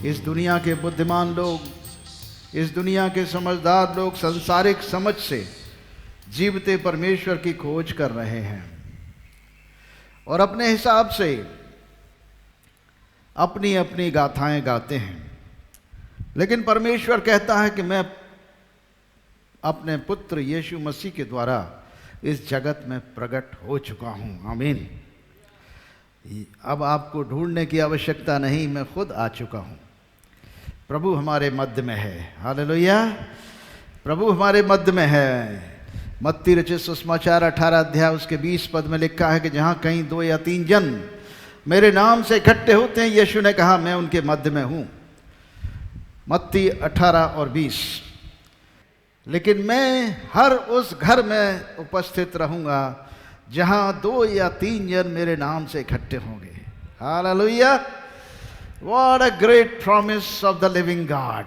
इस दुनिया के बुद्धिमान लोग, इस दुनिया के समझदार लोग संसारिक समझ से जीवते परमेश्वर की खोज कर रहे हैं और अपने हिसाब से अपनी अपनी गाथाएं गाते हैं। लेकिन परमेश्वर कहता है कि मैं अपने पुत्र यीशु मसीह के द्वारा इस जगत में प्रकट हो चुका हूं। आमीन। अब आपको ढूंढने की आवश्यकता नहीं, मैं खुद आ चुका हूं। प्रभु हमारे मध्य में है। हालेलुया। प्रभु हमारे मध्य में है। मत्ती रचित सुसमाचार 18 अध्याय उसके 20 पद में लिखा है कि जहां कहीं 2 या 3 जन मेरे नाम से इकट्ठे होते हैं, यीशु ने कहा मैं उनके मध्य में हूं। मत्ती 18 और 20। लेकिन मैं हर उस घर में उपस्थित रहूंगा जहां 2 या 3 जन मेरे नाम से इकट्ठे होंगे। Hallelujah. What a great promise of the living God.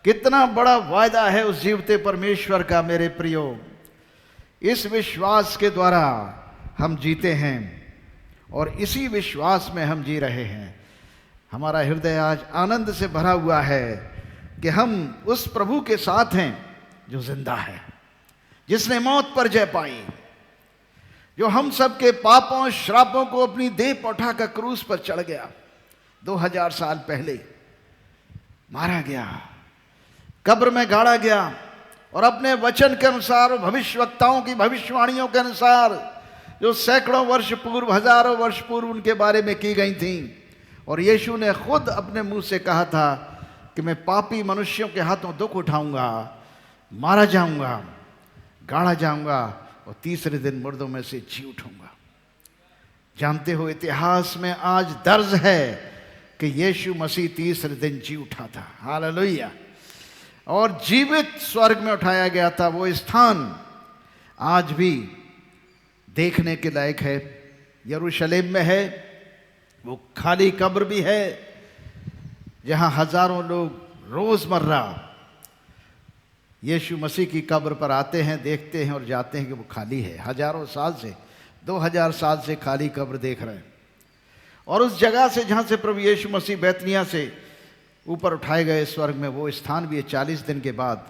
कितना बड़ा वायदा है उस जीवते परमेश्वर का मेरे प्रियो। इस विश्वास के द्वारा हम जीते हैं और इसी विश्वास में हम जी रहे हैं। हमारा हृदय आज आनंद से भरा हुआ है कि हम उस प्रभु के साथ हैं जो जिंदा है, जिसने मौत पर जय पाई, जो हम सबके पापों श्रापों को अपनी देह पर उठाकर क्रूस पर चढ़ गया। 2000 साल पहले मारा गया, कब्र में गाड़ा गया और अपने वचन के अनुसार, भविष्यवक्ताओं की भविष्यवाणियों के अनुसार, जो सैकड़ों वर्ष पूर्व, हजारों वर्ष पूर्व उनके बारे में की गई थी, और यीशु ने खुद अपने मुंह से कहा था कि मैं पापी मनुष्यों के हाथों दुख उठाऊंगा, मारा जाऊंगा, गाड़ा जाऊंगा और तीसरे दिन मुर्दों में से जी उठूंगा। जानते हो, इतिहास में आज दर्ज है कि यीशु मसीह तीसरे दिन जी उठा था। हालेलुया। और जीवित स्वर्ग में उठाया गया था। वो स्थान आज भी देखने के लायक है। यरूशलेम में है। वो खाली कब्र भी है जहां हजारों लोग रोजमर्रा यीशु मसीह की कब्र पर आते हैं, देखते हैं और जाते हैं कि वो खाली है। हजारों साल से, 2000 साल से खाली कब्र देख रहे हैं। और उस जगह से जहां से प्रभु यीशु मसीह बैतनिय्याह से ऊपर उठाए गए स्वर्ग में, वो स्थान भी है 40 दिन के बाद।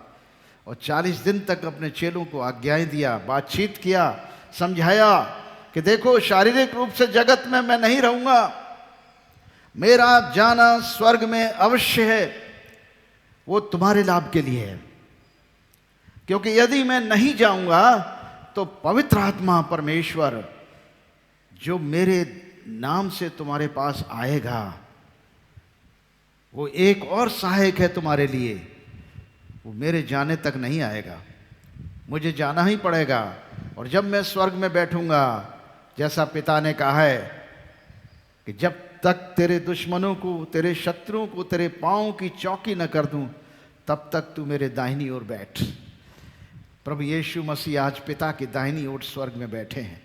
और 40 दिन तक अपने चेलों को आज्ञाएं दिया, बातचीत किया, समझाया कि देखो, शारीरिक रूप से जगत में मैं नहीं रहूंगा, मेरा जाना स्वर्ग में अवश्य है। वो तुम्हारे लाभ के लिए है, क्योंकि यदि मैं नहीं जाऊंगा तो पवित्र आत्मा परमेश्वर जो मेरे नाम से तुम्हारे पास आएगा, वो एक और सहायक है तुम्हारे लिए, वो मेरे जाने तक नहीं आएगा, मुझे जाना ही पड़ेगा। और जब मैं स्वर्ग में बैठूंगा, जैसा पिता ने कहा है कि जब तक तेरे दुश्मनों को, तेरे शत्रुओं को तेरे पांव की चौकी न कर दूं, तब तक तू मेरे दाहिनी ओर बैठ। प्रभु यीशु मसीह आज पिता की दाहिनी ओर स्वर्ग में बैठे हैं।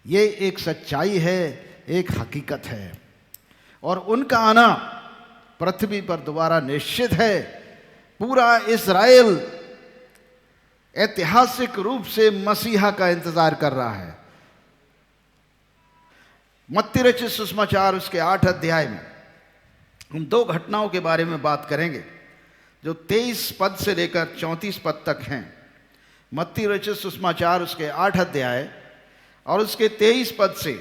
ये एक सच्चाई है, एक हकीकत है। और उनका आना पृथ्वी पर दोबारा निश्चित है। पूरा इस्राएल ऐतिहासिक रूप से मसीहा का इंतजार कर रहा है। मत्ती रचित सुसमाचार उसके 8 अध्याय में हम 2 घटनाओं के बारे में बात करेंगे जो 23 पद से लेकर 34 पद तक हैं। मत्ती रचित सुसमाचार उसके 8 अध्याय और उसके 23 पद से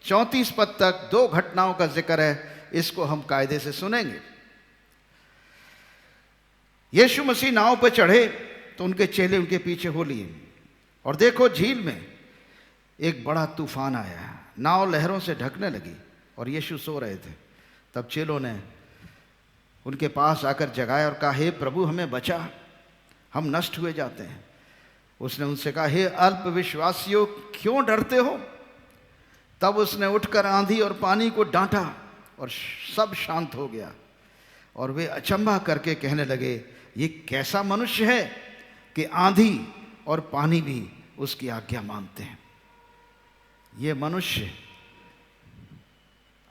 34 पद तक 2 घटनाओं का जिक्र है। इसको हम कायदे से सुनेंगे। यीशु मसीह नाव पर चढ़े तो उनके चेले उनके पीछे हो लिए, और देखो, झील में एक बड़ा तूफान आया, नाव लहरों से ढकने लगी और यीशु सो रहे थे। तब चेलों ने उनके पास आकर जगाया और कहा, हे प्रभु, हमें बचा, हम नष्ट हुए जाते हैं। उसने उनसे कहा, हे अल्प विश्वासियों, क्यों डरते हो? तब उसने उठकर आंधी और पानी को डांटा और सब शांत हो गया। और वे अचंभा करके कहने लगे, ये कैसा मनुष्य है कि आंधी और पानी भी उसकी आज्ञा मानते हैं। ये मनुष्य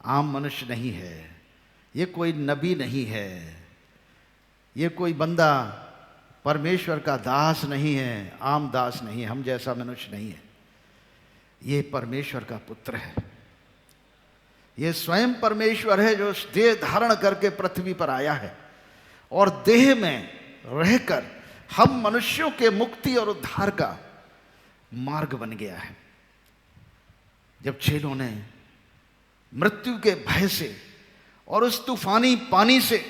आम मनुष्य नहीं है, ये कोई नबी नहीं है, ये कोई बंदा परमेश्वर का दास नहीं है, आम दास नहीं है, हम जैसा मनुष्य नहीं है। ये परमेश्वर का पुत्र है। ये स्वयं परमेश्वर है जो देह धारण करके पृथ्वी पर आया है और देह में रहकर हम मनुष्यों के मुक्ति और उद्धार का मार्ग बन गया है। जब चेलों ने मृत्यु के भय से और उस तूफानी पानी से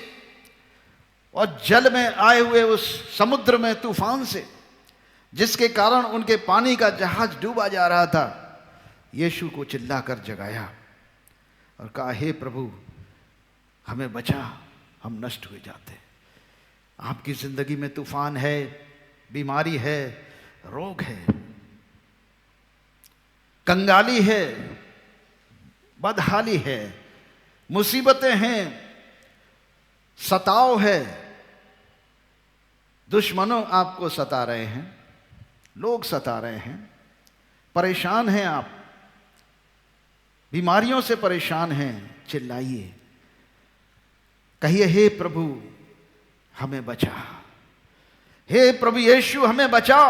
और जल में आए हुए उस समुद्र में तूफान से, जिसके कारण उनके पानी का जहाज डूबा जा रहा था, यीशु को चिल्लाकर जगाया और कहा, हे प्रभु हमें बचा, हम नष्ट हुए जाते। आपकी जिंदगी में तूफान है, बीमारी है, रोग है, कंगाली है, बदहाली है, मुसीबतें हैं, सताव है, दुश्मनों आपको सता रहे हैं, लोग सता रहे हैं, परेशान हैं आप, बीमारियों से परेशान हैं, चिल्लाइए, कहिए, हे प्रभु हमें बचा, हे प्रभु यीशु हमें बचा।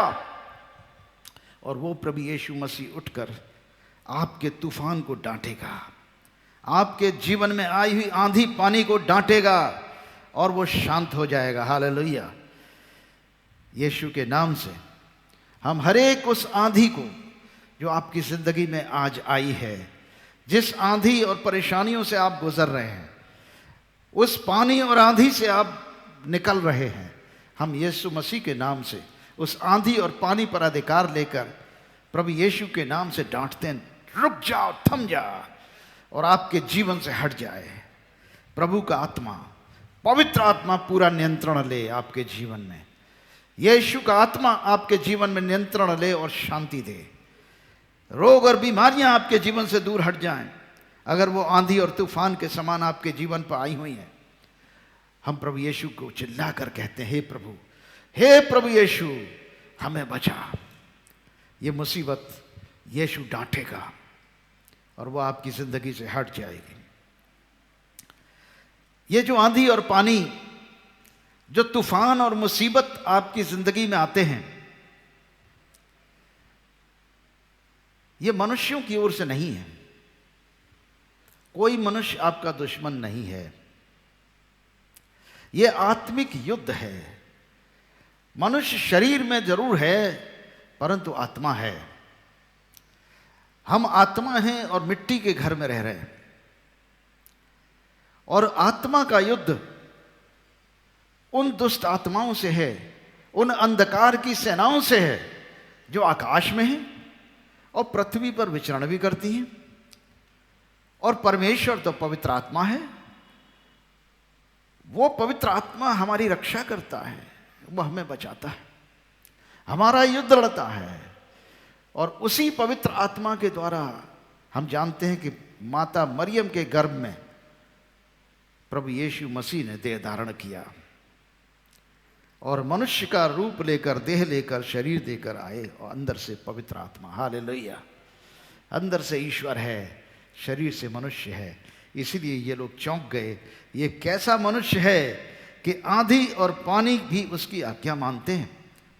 और वो प्रभु यीशु मसीह उठकर आपके तूफान को डांटेगा, आपके जीवन में आई हुई आंधी पानी को डांटेगा और वो शांत हो जाएगा। हालेलुया। यीशु के नाम से हम हर एक उस आंधी को जो आपकी जिंदगी में आज आई है, जिस आंधी और परेशानियों से आप गुजर रहे हैं, उस पानी और आंधी से आप निकल रहे हैं, हम यीशु मसीह के नाम से उस आंधी और पानी पर अधिकार लेकर प्रभु यीशु के नाम से डांटते हैं, रुक जाओ, थम जा, और आपके जीवन से हट जाए। प्रभु का आत्मा, पवित्र आत्मा पूरा नियंत्रण ले आपके जीवन में। यीशु का आत्मा आपके जीवन में नियंत्रण ले और शांति दे। रोग और बीमारियां आपके जीवन से दूर हट जाएं, अगर वो आंधी और तूफान के समान आपके जीवन पर आई हुई हैं। हम प्रभु यीशु को चिल्ला कर कहते हैं, हे प्रभु यीशु हमें बचा। ये मुसीबत यीशु डांटेगा और वो आपकी जिंदगी से हट जाएगी। ये जो आंधी और पानी, जो तूफान और मुसीबत आपकी जिंदगी में आते हैं, ये मनुष्यों की ओर से नहीं है। कोई मनुष्य आपका दुश्मन नहीं है। ये आत्मिक युद्ध है। मनुष्य शरीर में जरूर है परंतु आत्मा है। हम आत्मा हैं और मिट्टी के घर में रह रहे हैं, और आत्मा का युद्ध उन दुष्ट आत्माओं से है, उन अंधकार की सेनाओं से है जो आकाश में है और पृथ्वी पर विचरण भी करती हैं। और परमेश्वर तो पवित्र आत्मा है। वो पवित्र आत्मा हमारी रक्षा करता है, वो हमें बचाता है, हमारा युद्ध लड़ता है। और उसी पवित्र आत्मा के द्वारा हम जानते हैं कि माता मरियम के गर्भ में प्रभु यीशु मसीह ने देह धारण किया और मनुष्य का रूप लेकर, देह लेकर, शरीर देकर आए, और अंदर से पवित्र आत्मा। हालेलुया। अंदर से ईश्वर है, शरीर से मनुष्य है। इसीलिए ये लोग चौंक गए, ये कैसा मनुष्य है कि आंधी और पानी भी उसकी आज्ञा मानते हैं।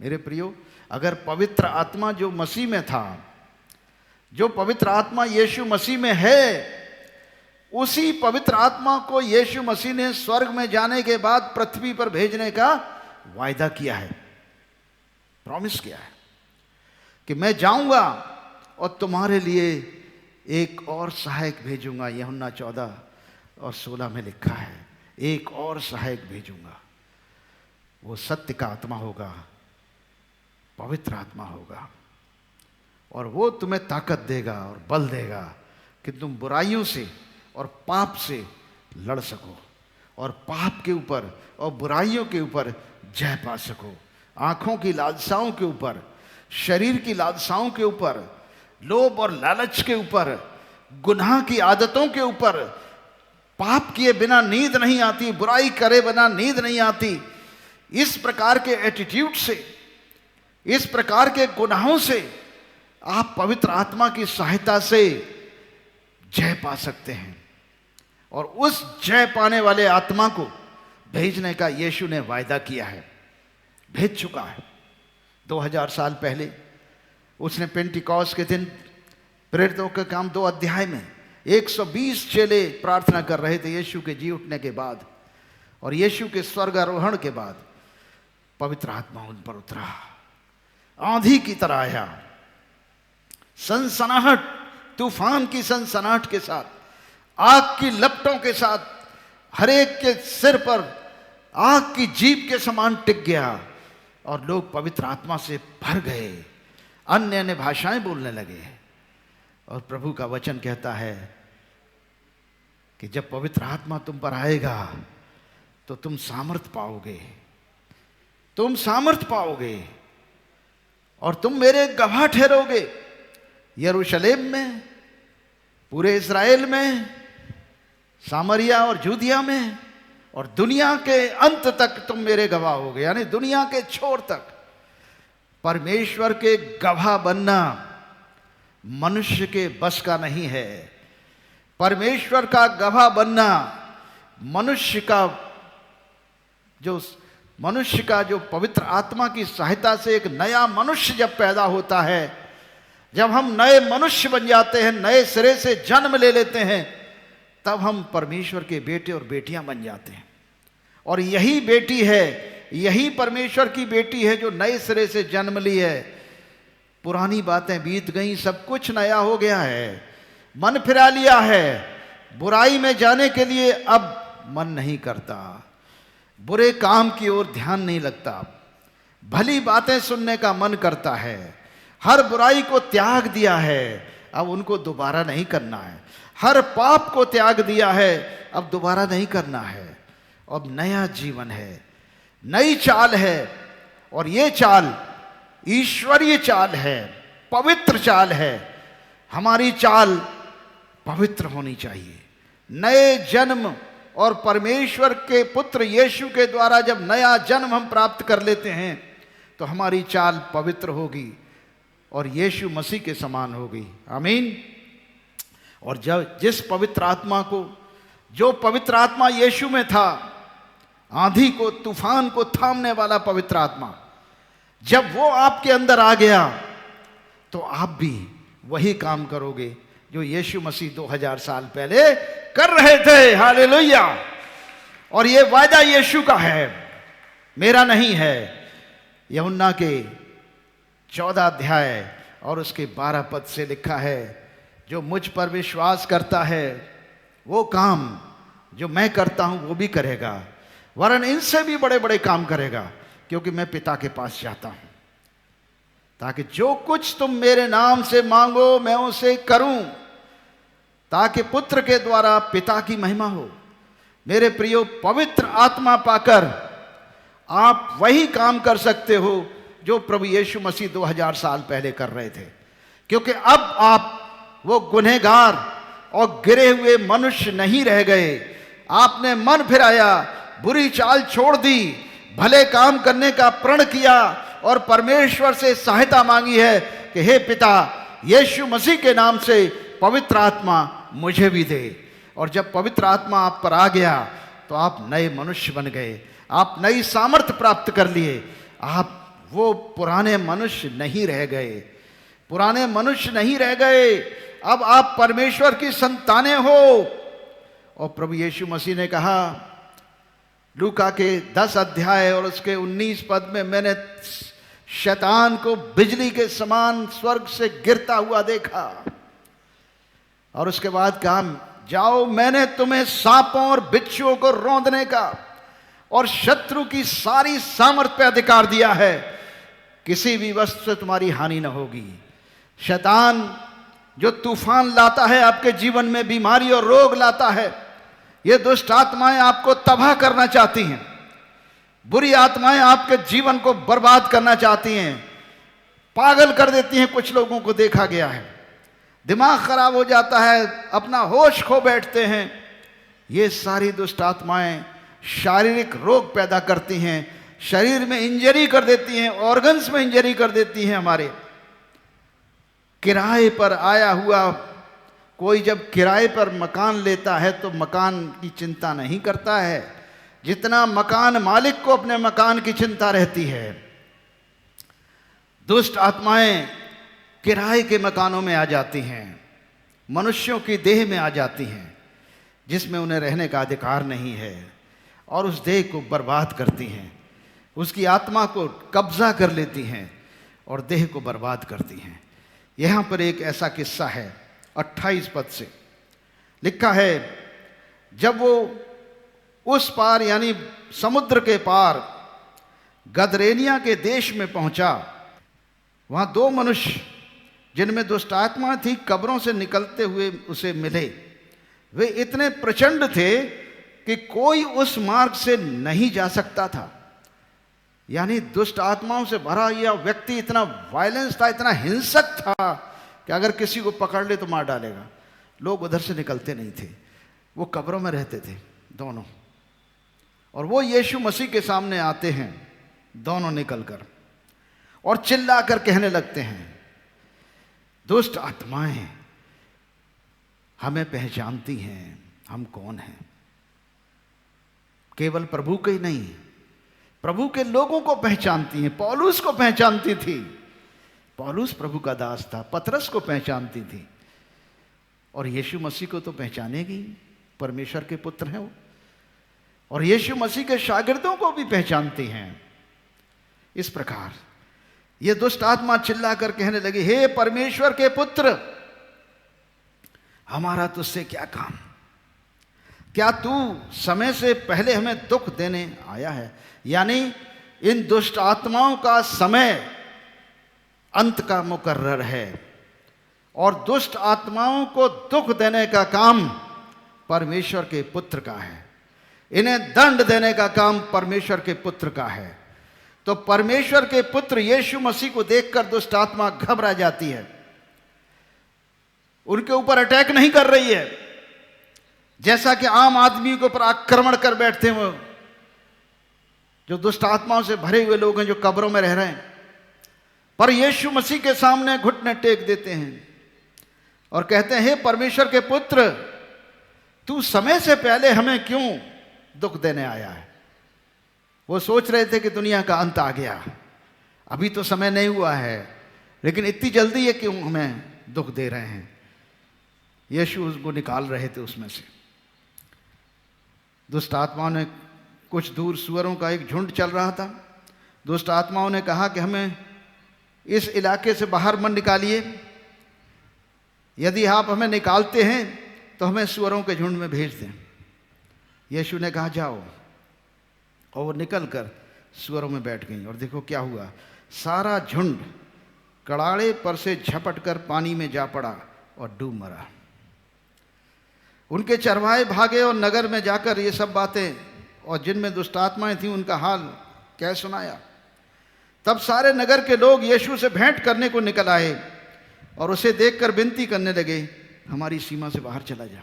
मेरे प्रियो, अगर पवित्र आत्मा जो मसीह में था, जो पवित्र आत्मा यीशु मसीह में है, उसी पवित्र आत्मा को यीशु मसीह ने स्वर्ग में जाने के बाद पृथ्वी पर भेजने का वायदा किया है, प्रॉमिस किया है कि मैं जाऊंगा और तुम्हारे लिए एक और सहायक भेजूंगा। यूहन्ना 14 और 16 में लिखा है, एक और सहायक भेजूंगा। वो सत्य का आत्मा होगा, पवित्र आत्मा होगा, और वो तुम्हें ताकत देगा और बल देगा कि तुम बुराइयों से और पाप से लड़ सको, और पाप के ऊपर और बुराइयों के ऊपर जय पा सको। आंखों की लालसाओं के ऊपर, शरीर की लालसाओं के ऊपर, लोभ और लालच के ऊपर, गुनाह की आदतों के ऊपर। पाप किए बिना नींद नहीं आती, बुराई करे बिना नींद नहीं आती। इस प्रकार के एटीट्यूड से, इस प्रकार के गुनाहों से आप पवित्र आत्मा की सहायता से जय पा सकते हैं। और उस जय पाने वाले आत्मा को भेजने का यीशु ने वायदा किया है, भेज चुका है। 2000 साल पहले उसने पेंटिकॉस्ट के दिन प्रेरितों के काम 2 अध्याय में 120 चेले प्रार्थना कर रहे थे यीशु के जी उठने के बाद, और यीशु के स्वर्गारोहण के बाद पवित्र आत्मा उन पर उतरा, आंधी की तरह आया, सनसनाहट, तूफान की सनसनाहट के साथ, आग की लपटों के साथ, हर एक के सिर पर आग की जीभ के समान टिक गया, और लोग पवित्र आत्मा से भर गए, अन्य अन्य भाषाएं बोलने लगे। और प्रभु का वचन कहता है कि जब पवित्र आत्मा तुम पर आएगा तो तुम सामर्थ पाओगे, तुम सामर्थ पाओगे, और तुम मेरे गवाह ठहरोगे, यरूशलेम में, पूरे इस्राएल में, सामरिया और जूदिया में, और दुनिया के अंत तक तुम मेरे गवाह होगे, यानी दुनिया के छोर तक। परमेश्वर के गवाह बनना मनुष्य के बस का नहीं है। परमेश्वर का गवाह बनना मनुष्य का जो पवित्र आत्मा की सहायता से एक नया मनुष्य जब पैदा होता है, जब हम नए मनुष्य बन जाते हैं, नए सिरे से जन्म ले लेते हैं, तब हम परमेश्वर के बेटे और बेटियां बन जाते हैं। और यही बेटी है, यही परमेश्वर की बेटी है जो नए सिरे से जन्म ली है। पुरानी बातें बीत गई, सब कुछ नया हो गया है, मन फिरा लिया है, बुराई में जाने के लिए अब मन नहीं करता, बुरे काम की ओर ध्यान नहीं लगता, भली बातें सुनने का मन करता है, हर बुराई को त्याग दिया है, अब उनको दोबारा नहीं करना है, हर पाप को त्याग दिया है, अब दोबारा नहीं करना है। अब नया जीवन है, नई चाल है, और ये चाल ईश्वरीय चाल है, पवित्र चाल है। हमारी चाल पवित्र होनी चाहिए। नए जन्म और परमेश्वर के पुत्र यीशु के द्वारा जब नया जन्म हम प्राप्त कर लेते हैं तो हमारी चाल पवित्र होगी और यीशु मसीह के समान होगी। आमीन। और जब जिस पवित्र आत्मा को, जो पवित्र आत्मा यीशु में था, आंधी को, तूफान को थामने वाला पवित्र आत्मा, जब वो आपके अंदर आ गया तो आप भी वही काम करोगे जो यीशु मसीह 2000 साल पहले कर रहे थे। हालेलुया। और ये वायदा यीशु का है, मेरा नहीं है। यूहन्ना के 14 अध्याय और उसके 12 पद से लिखा है, जो मुझ पर विश्वास करता है वो काम जो मैं करता हूं वो भी करेगा, वरन इनसे भी बड़े बड़े काम करेगा, क्योंकि मैं पिता के पास जाता हूं, ताकि जो कुछ तुम मेरे नाम से मांगो मैं उसे करूं, ताकि पुत्र के द्वारा पिता की महिमा हो। मेरे प्रियो, पवित्र आत्मा पाकर आप वही काम कर सकते हो जो प्रभु यीशु मसीह 2000 साल पहले कर रहे थे, क्योंकि अब आप वो गुनहगार और गिरे हुए मनुष्य नहीं रह गए। आपने मन फिराया, बुरी चाल छोड़ दी, भले काम करने का प्रण किया और परमेश्वर से सहायता मांगी है कि हे पिता, यीशु मसीह के नाम से पवित्र आत्मा मुझे भी दे। और जब पवित्र आत्मा आप पर आ गया तो आप नए मनुष्य बन गए, आप नई सामर्थ्य प्राप्त कर लिए, आप वो पुराने मनुष्य नहीं रह गए, पुराने मनुष्य नहीं रह गए। अब आप परमेश्वर की संतानें हो। और प्रभु यीशु मसीह ने कहा लूका के 10 अध्याय और उसके 19 पद में, मैंने शैतान को बिजली के समान स्वर्ग से गिरता हुआ देखा। और उसके बाद कहा, जाओ, मैंने तुम्हें सांपों और बिच्छुओं को रौंदने का और शत्रु की सारी सामर्थ पे अधिकार दिया है, किसी भी वस्तु से तुम्हारी हानि न होगी। शैतान जो तूफान लाता है आपके जीवन में, बीमारी और रोग लाता है, ये दुष्ट आत्माएं आपको तबाह करना चाहती हैं, बुरी आत्माएं आपके जीवन को बर्बाद करना चाहती हैं, पागल कर देती हैं। कुछ लोगों को देखा गया है, दिमाग खराब हो जाता है, अपना होश खो बैठते हैं। ये सारी दुष्ट आत्माएं शारीरिक रोग पैदा करती हैं, शरीर में इंजरी कर देती हैं, ऑर्गन्स में इंजरी कर देती हैं। हमारे किराए पर आया हुआ कोई जब किराए पर मकान लेता है तो मकान की चिंता नहीं करता है जितना मकान मालिक को अपने मकान की चिंता रहती है। दुष्ट आत्माएं किराए के मकानों में आ जाती हैं मनुष्यों की देह में आ जाती हैं जिसमें उन्हें रहने का अधिकार नहीं है और उस देह को बर्बाद करती हैं, उसकी आत्मा को कब्जा कर लेती हैं और देह को बर्बाद करती हैं। यहाँ पर एक ऐसा किस्सा है 28 पद से लिखा है, जब वो उस पार यानी समुद्र के पार गदरेनिया के देश में पहुंचा, वहां दो मनुष्य जिनमें दुष्ट आत्मा थी कब्रों से निकलते हुए उसे मिले। वे इतने प्रचंड थे कि कोई उस मार्ग से नहीं जा सकता था। यानी दुष्ट आत्माओं से भरा यह व्यक्ति इतना वायलेंस था, इतना हिंसक था कि अगर किसी को पकड़ ले तो मार डालेगा। लोग उधर से निकलते नहीं थे, वो कब्रों में रहते थे दोनों। और वो यीशु मसीह के सामने आते हैं दोनों निकलकर और चिल्लाकर कहने लगते हैं, दुष्ट आत्माएं हमें पहचानती हैं हम कौन हैं। केवल प्रभु के ही नहीं, प्रभु के लोगों को पहचानती हैं। पौलुस को पहचानती थी, पौलुस प्रभु का दास था। पतरस को पहचानती थी और यीशु मसीह को तो पहचानेगी, परमेश्वर के पुत्र हैं वो। और यीशु मसीह के शागिर्दों को भी पहचानती हैं। इस प्रकार ये दुष्ट आत्मा चिल्लाकर कहने लगी, हे परमेश्वर के पुत्र, हमारा तुझसे क्या काम? क्या तू समय से पहले हमें दुख देने आया है? यानी इन दुष्ट आत्माओं का समय अंत का मुकर्रर है और दुष्ट आत्माओं को दुख देने का काम परमेश्वर के पुत्र का है। इन्हें दंड देने का काम परमेश्वर के पुत्र का है। तो परमेश्वर के पुत्र यीशु मसीह को देखकर दुष्ट आत्मा घबरा जाती है, उनके ऊपर अटैक नहीं कर रही है जैसा कि आम आदमी के ऊपर आक्रमण कर बैठते हैं वो जो दुष्ट आत्माओं से भरे हुए लोग हैं जो कब्रों में रह रहे हैं। पर यीशु मसीह के सामने घुटने टेक देते हैं और कहते हैं, हे परमेश्वर के पुत्र, तू समय से पहले हमें क्यों दुख देने आया है? वो सोच रहे थे कि दुनिया का अंत आ गया, अभी तो समय नहीं हुआ है, लेकिन इतनी जल्दी ये क्यों हमें दुख दे रहे हैं? यीशु उसको निकाल रहे थे उसमें से। दुष्ट आत्माओं ने, कुछ दूर सुअरों का एक झुंड चल रहा था। दुष्ट आत्माओं ने कहा कि हमें इस इलाके से बाहर मत निकालिए, यदि आप हमें निकालते हैं तो हमें सुअरों के झुंड में भेज दें। यीशु ने कहा जाओ, और वो निकलकर सुअरों में बैठ गई। और देखो क्या हुआ, सारा झुंड कड़ाड़े पर से झपट कर पानी में जा पड़ा और डूब मरा। उनके चरवाहे भागे और नगर में जाकर ये सब बातें और जिनमें दुष्ट आत्माएं थीं उनका हाल कह सुनाया। तब सारे नगर के लोग यीशु से भेंट करने को निकल आए और उसे देखकर विनती करने लगे, हमारी सीमा से बाहर चला जा।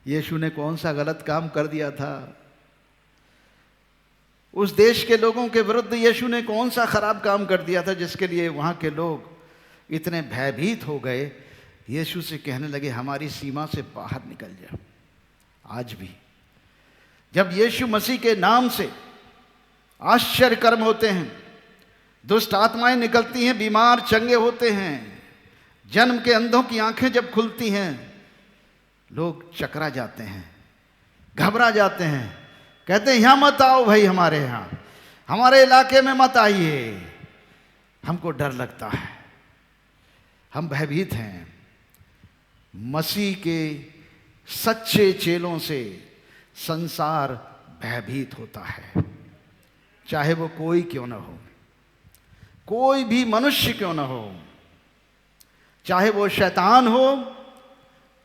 यीशु ने कौन सा गलत काम कर दिया था? उस देश के लोगों के विरुद्ध यीशु ने कौन सा खराब काम कर दिया था जिसके लिए वहां के लोग इतने भयभीत हो गए, यीशु से कहने लगे हमारी सीमा से बाहर निकल जा। आज भी जब यीशु मसीह के नाम से आश्चर्य कर्म होते हैं, दुष्ट आत्माएं निकलती हैं, बीमार चंगे होते हैं, जन्म के अंधों की आंखें जब खुलती हैं, लोग चकरा जाते हैं, घबरा जाते हैं, कहते हैं यहां मत आओ भाई, हमारे यहां, हमारे इलाके में मत आइए, हमको डर लगता है, हम भयभीत हैं। मसीह के सच्चे चेलों से संसार भयभीत होता है, चाहे वो कोई क्यों ना हो, कोई भी मनुष्य क्यों ना हो, चाहे वो शैतान हो,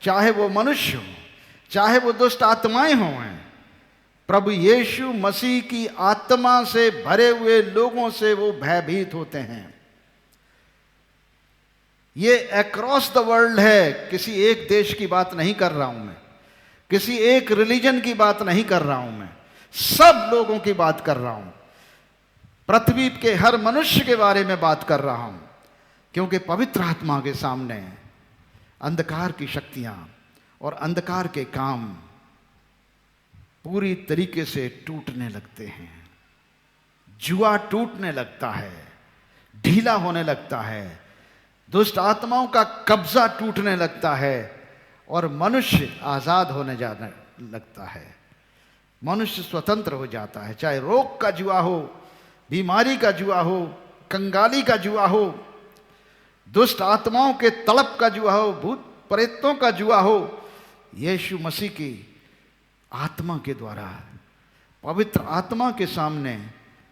चाहे वो मनुष्य हो, चाहे वो दुष्ट आत्माएं हों। प्रभु यीशु मसीह की आत्मा से भरे हुए लोगों से वो भयभीत होते हैं। ये अक्रॉस द वर्ल्ड है, किसी एक देश की बात नहीं कर रहा हूं मैं, किसी एक रिलीजन की बात नहीं कर रहा हूं मैं, सब लोगों की बात कर रहा हूं, पृथ्वी के हर मनुष्य के बारे में बात कर रहा हूं। क्योंकि पवित्र आत्मा के सामने अंधकार की शक्तियां और अंधकार के काम पूरी तरीके से टूटने लगते हैं। जुआ टूटने लगता है, ढीला होने लगता है, दुष्ट आत्माओं का कब्जा टूटने लगता है और मनुष्य आजाद होने जाने लगता है। मनुष्य स्वतंत्र हो जाता है, चाहे रोग का जुआ हो, बीमारी का जुआ हो, कंगाली का जुआ हो, दुष्ट आत्माओं के तड़प का जुआ हो, भूत प्रेतों का जुआ हो। यीशु मसीह की आत्मा के द्वारा, पवित्र आत्मा के सामने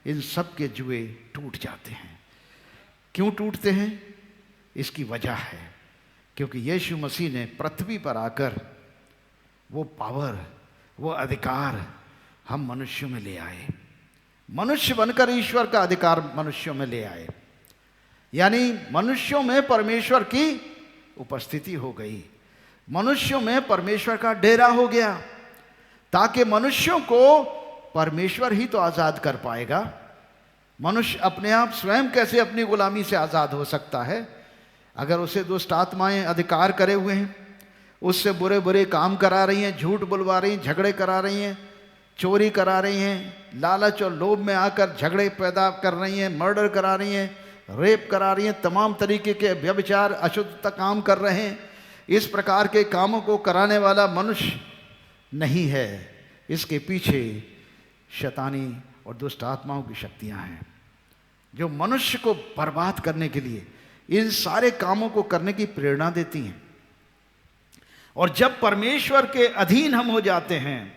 इन सब के जुए टूट जाते हैं। क्यों टूटते हैं? इसकी वजह है क्योंकि यीशु मसीह ने पृथ्वी पर आकर वो पावर, वो अधिकार हम मनुष्यों में ले आए। मनुष्य बनकर ईश्वर का अधिकार मनुष्यों में ले आए, यानी मनुष्यों में परमेश्वर की उपस्थिति हो गई, मनुष्यों में परमेश्वर का डेरा हो गया, ताकि मनुष्यों को परमेश्वर ही तो आजाद कर पाएगा। मनुष्य अपने आप स्वयं कैसे अपनी गुलामी से आजाद हो सकता है? अगर उसे दुष्ट आत्माएं अधिकार करे हुए हैं, उससे बुरे बुरे काम करा रही हैं, झूठ बुलवा रही हैं, झगड़े करा रही हैं, चोरी करा रही हैं, लालच और लोभ में आकर झगड़े पैदा कर रही हैं, मर्डर करा रही हैं, रेप करा रही हैं, तमाम तरीके के व्यभिचार अशुद्धता काम कर रहे हैं। इस प्रकार के कामों को कराने वाला मनुष्य नहीं है, इसके पीछे शैतानी और दुष्ट आत्माओं की शक्तियां हैं जो मनुष्य को बर्बाद करने के लिए इन सारे कामों को करने की प्रेरणा देती हैं। और जब परमेश्वर के अधीन हम हो जाते हैं,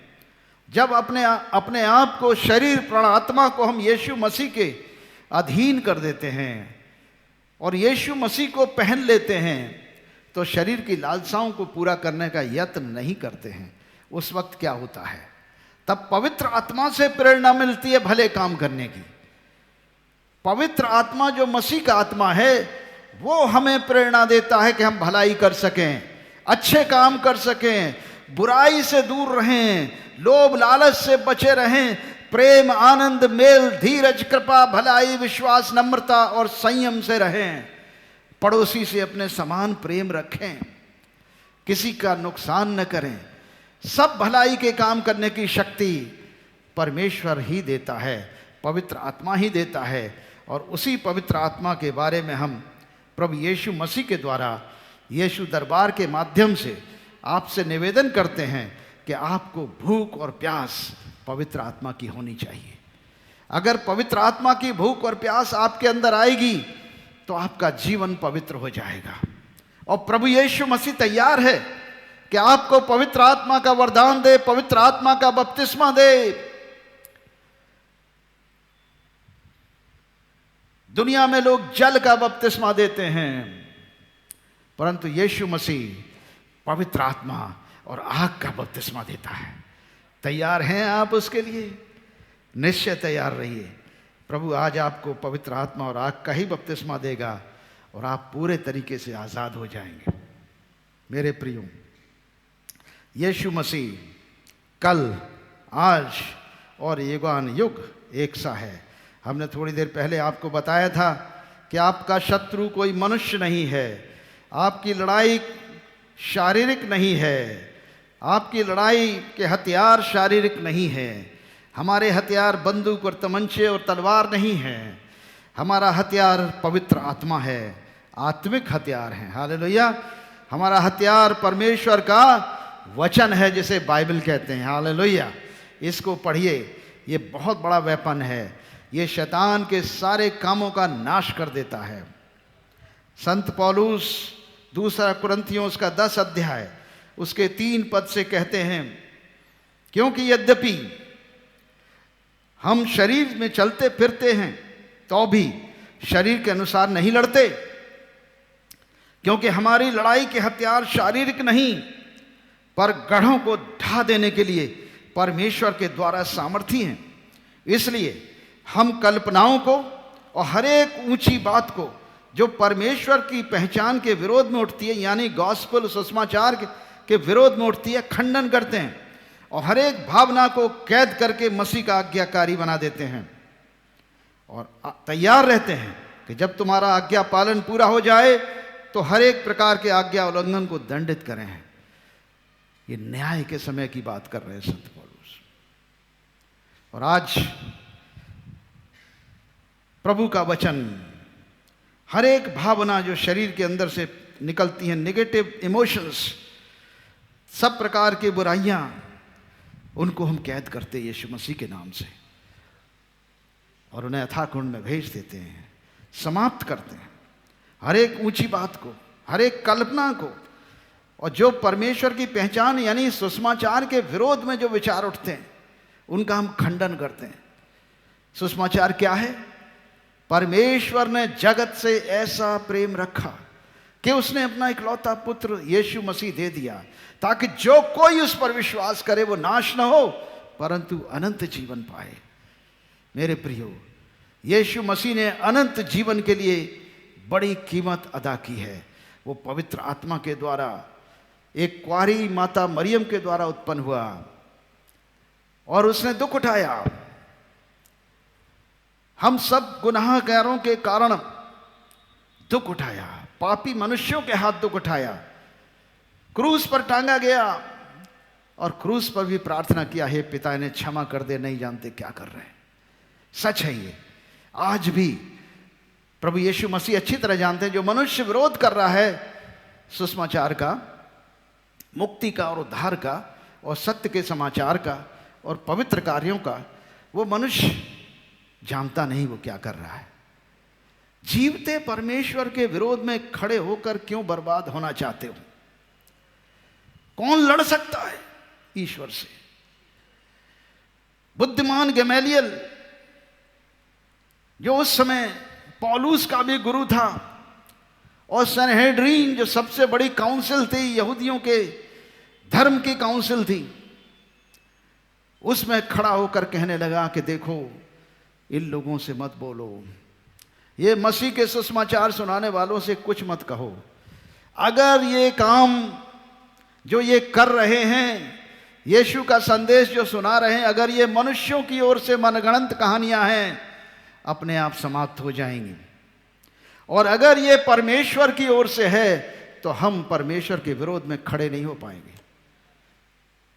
जब अपने आप को, शरीर प्राण आत्मा को हम यीशु मसीह के अधीन कर देते हैं और यीशु मसीह को पहन लेते हैं, तो शरीर की लालसाओं को पूरा करने का यत्न नहीं करते हैं। उस वक्त क्या होता है? तब पवित्र आत्मा से प्रेरणा मिलती है भले काम करने की। पवित्र आत्मा जो मसीह का आत्मा है, वो हमें प्रेरणा देता है कि हम भलाई कर सकें, अच्छे काम कर सकें, बुराई से दूर रहें, लोभ लालच से बचे रहें, प्रेम आनंद मेल धीरज कृपा भलाई विश्वास नम्रता और संयम से रहें, पड़ोसी से अपने समान प्रेम रखें, किसी का नुकसान न करें। सब भलाई के काम करने की शक्ति परमेश्वर ही देता है, पवित्र आत्मा ही देता है। और उसी पवित्र आत्मा के बारे में हम प्रभु यीशु मसीह के द्वारा यीशु दरबार के माध्यम से आपसे निवेदन करते हैं कि आपको भूख और प्यास पवित्र आत्मा की होनी चाहिए। अगर पवित्र आत्मा की भूख और प्यास आपके अंदर आएगी तो आपका जीवन पवित्र हो जाएगा। और प्रभु यीशु मसीह तैयार है कि आपको पवित्र आत्मा का वरदान दे, पवित्र आत्मा का बपतिस्मा दे। दुनिया में लोग जल का बपतिस्मा देते हैं, परंतु यीशु मसीह पवित्र आत्मा और आग का बपतिस्मा देता है। तैयार हैं आप उसके लिए? निश्चय तैयार रहिए। प्रभु आज आपको पवित्र आत्मा और आग का ही बपतिस्मा देगा और आप पूरे तरीके से आज़ाद हो जाएंगे। मेरे प्रियो, यीशु मसीह कल, आज और युगान युग एक सा है। हमने थोड़ी देर पहले आपको बताया था कि आपका शत्रु कोई मनुष्य नहीं है, आपकी लड़ाई शारीरिक नहीं है, आपकी लड़ाई के हथियार शारीरिक नहीं है। हमारे हथियार बंदूक और तमंचे और तलवार नहीं है, हमारा हथियार पवित्र आत्मा है, आत्मिक हथियार है। हालेलुया। हमारा हथियार परमेश्वर का वचन है, जिसे बाइबल कहते हैं। हालेलुया। इसको पढ़िए, ये बहुत बड़ा वेपन है, ये शैतान के सारे कामों का नाश कर देता है। संत पौलुस दूसरा कुरिन्थियों उसका 10 अध्याय उसके 3 पद से कहते हैं, क्योंकि यद्यपि हम शरीर में चलते फिरते हैं तो भी शरीर के अनुसार नहीं लड़ते, क्योंकि हमारी लड़ाई के हथियार शारीरिक नहीं पर गढ़ों को ढा देने के लिए परमेश्वर के द्वारा सामर्थी हैं। इसलिए हम कल्पनाओं को और हर एक ऊंची बात को जो परमेश्वर की पहचान के विरोध में उठती है, यानी गॉस्पेल सुसमाचार के विरोध में उठती है, खंडन करते हैं और हर एक भावना को कैद करके मसीह का आज्ञाकारी बना देते हैं और तैयार रहते हैं कि जब तुम्हारा आज्ञा पालन पूरा हो जाए तो हर एक प्रकार के आज्ञा उल्लंघन को दंडित करें। ये न्याय के समय की बात कर रहे हैं संत पौलुस। और आज प्रभु का वचन हर एक भावना जो शरीर के अंदर से निकलती हैं, नेगेटिव इमोशंस, सब प्रकार की बुराइयां, उनको हम कैद करते हैं यीशु मसीह के नाम से और उन्हें अथाह कुंड में भेज देते हैं, समाप्त करते हैं हर एक ऊंची बात को, हर एक कल्पना को। और जो परमेश्वर की पहचान यानी सुसमाचार के विरोध में जो विचार उठते हैं उनका हम खंडन करते हैं। सुसमाचार क्या है? परमेश्वर ने जगत से ऐसा प्रेम रखा कि उसने अपना इकलौता पुत्र यीशु मसीह दे दिया ताकि जो कोई उस पर विश्वास करे वो नाश न हो परंतु अनंत जीवन पाए। मेरे प्रियो, यीशु मसीह ने अनंत जीवन के लिए बड़ी कीमत अदा की है। वो पवित्र आत्मा के द्वारा एक कुंवारी माता मरियम के द्वारा उत्पन्न हुआ और उसने दुख उठाया। हम सब गुनाहगारों के कारण दुख उठाया, पापी मनुष्यों के हाथ दुख उठाया, क्रूस पर टांगा गया और क्रूस पर भी प्रार्थना किया, हे पिता इन्हें क्षमा कर दे, नहीं जानते क्या कर रहे हैं। सच है ये। आज भी प्रभु यीशु मसीह अच्छी तरह जानते हैं जो मनुष्य विरोध कर रहा है सुसमाचार का, मुक्ति का और उद्धार का और सत्य के समाचार का और पवित्र कार्यों का, वो मनुष्य जानता नहीं वो क्या कर रहा है। जीवते परमेश्वर के विरोध में खड़े होकर क्यों बर्बाद होना चाहते हो? कौन लड़ सकता है ईश्वर से? बुद्धिमान गमलीएल जो उस समय पौलुस का भी गुरु था और सनहेड्रीन जो सबसे बड़ी काउंसिल थी, यहूदियों के धर्म की काउंसिल थी, उसमें खड़ा होकर कहने लगा कि देखो इन लोगों से मत बोलो, ये मसीह के सुसमाचार सुनाने वालों से कुछ मत कहो। अगर ये काम जो ये कर रहे हैं, यीशु का संदेश जो सुना रहे हैं, अगर ये मनुष्यों की ओर से मनगढ़ंत कहानियां हैं, अपने आप समाप्त हो जाएंगी। और अगर ये परमेश्वर की ओर से है तो हम परमेश्वर के विरोध में खड़े नहीं हो पाएंगे।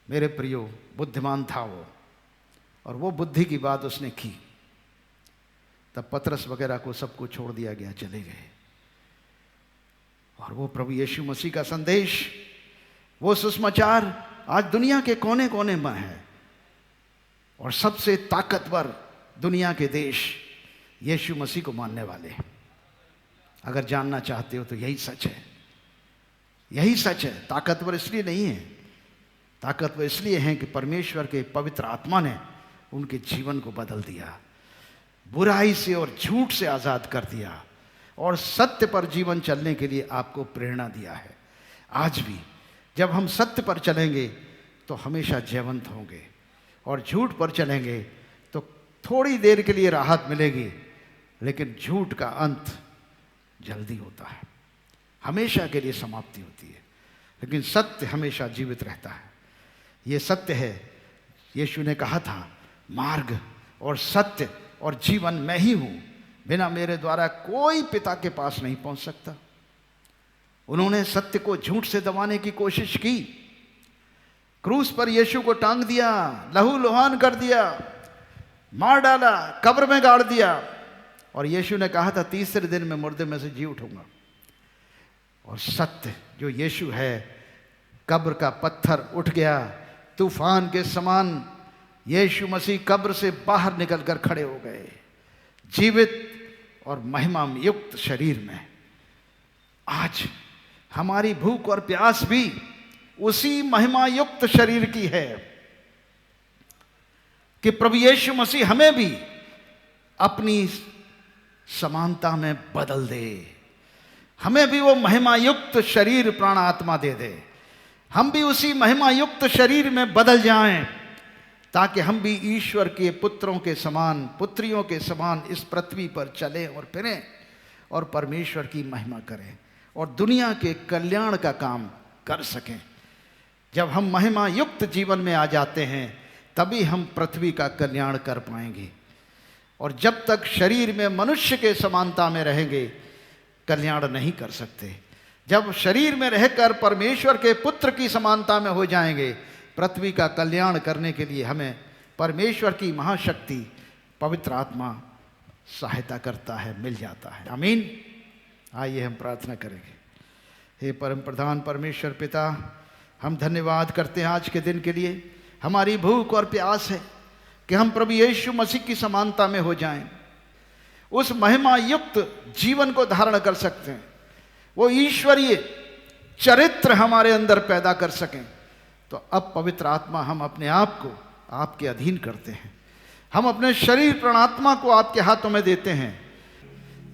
मेरे प्रियो, बुद्धिमान था वो और वो बुद्धि की बात उसने की। तब पतरस वगैरह को सबको छोड़ दिया गया, चले गए। और वो प्रभु यीशु मसीह का संदेश, वो सुसमाचार आज दुनिया के कोने कोने में है और सबसे ताकतवर दुनिया के देश यीशु मसीह को मानने वाले हैं। अगर जानना चाहते हो तो यही सच है, यही सच है। ताकतवर इसलिए नहीं है, ताकतवर इसलिए हैं कि परमेश्वर के पवित्र आत्मा ने उनके जीवन को बदल दिया, बुराई से और झूठ से आज़ाद कर दिया और सत्य पर जीवन चलने के लिए आपको प्रेरणा दिया है। आज भी जब हम सत्य पर चलेंगे तो हमेशा जयवंत होंगे और झूठ पर चलेंगे तो थोड़ी देर के लिए राहत मिलेगी, लेकिन झूठ का अंत जल्दी होता है, हमेशा के लिए समाप्ति होती है। लेकिन सत्य हमेशा जीवित रहता है। ये सत्य है। यीशु ने कहा था, मार्ग और सत्य और जीवन मैं ही हूं, बिना मेरे द्वारा कोई पिता के पास नहीं पहुंच सकता। उन्होंने सत्य को झूठ से दबाने की कोशिश की, क्रूस पर यीशु को टांग दिया, लहू लुहान कर दिया, मार डाला, कब्र में गाड़ दिया और यीशु ने कहा था तीसरे दिन में मुर्दे में से जी उठूंगा। और सत्य जो यीशु है, कब्र का पत्थर उठ गया, तूफान के समान यीशु मसीह कब्र से बाहर निकलकर खड़े हो गए, जीवित और महिमा युक्त शरीर में। आज हमारी भूख और प्यास भी उसी महिमा युक्त शरीर की है कि प्रभु यीशु मसीह हमें भी अपनी समानता में बदल दे, हमें भी वो महिमा युक्त शरीर प्राण आत्मा दे दे, हम भी उसी महिमा युक्त शरीर में बदल जाएं ताकि हम भी ईश्वर के पुत्रों के समान, पुत्रियों के समान इस पृथ्वी पर चलें और फिरें और परमेश्वर की महिमा करें और दुनिया के कल्याण का काम कर सकें। जब हम महिमा युक्त जीवन में आ जाते हैं तभी हम पृथ्वी का कल्याण कर पाएंगे। और जब तक शरीर में मनुष्य के समानता में रहेंगे कल्याण नहीं कर सकते। जब शरीर में रहकर परमेश्वर के पुत्र की समानता में हो जाएंगे, पृथ्वी का कल्याण करने के लिए हमें परमेश्वर की महाशक्ति पवित्र आत्मा सहायता करता है, मिल जाता है। आमीन। आइए हम प्रार्थना करेंगे। हे परम प्रधान परमेश्वर पिता, हम धन्यवाद करते हैं आज के दिन के लिए। हमारी भूख और प्यास है कि हम प्रभु यीशु मसीह की समानता में हो जाएं, उस महिमा युक्त जीवन को धारण कर सकते हैं, वो ईश्वरीय चरित्र हमारे अंदर पैदा कर सकें। तो अब पवित्र आत्मा, हम अपने आप को आपके अधीन करते हैं। हम अपने शरीर प्राणात्मा को आपके हाथों में देते हैं।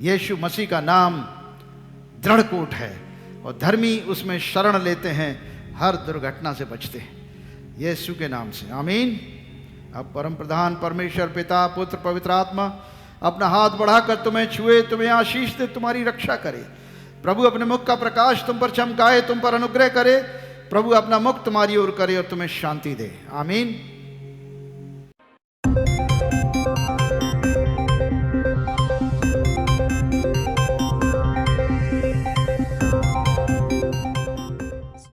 यीशु मसीह का नाम दृढ़ कोट है और धर्मी उसमें शरण लेते हैं, हर दुर्घटना से बचते हैं। यीशु के नाम से आमीन। अब परम प्रधान परमेश्वर पिता, पुत्र, पवित्र आत्मा अपना हाथ बढ़ाकर तुम्हें छुए, तुम्हें आशीष दे, तुम्हारी रक्षा करे। प्रभु अपने मुख का प्रकाश तुम पर चमकाए, तुम पर अनुग्रह करे। प्रभु अपना मुख तुम्हारी ओर करे और तुम्हें शांति दे। आमीन।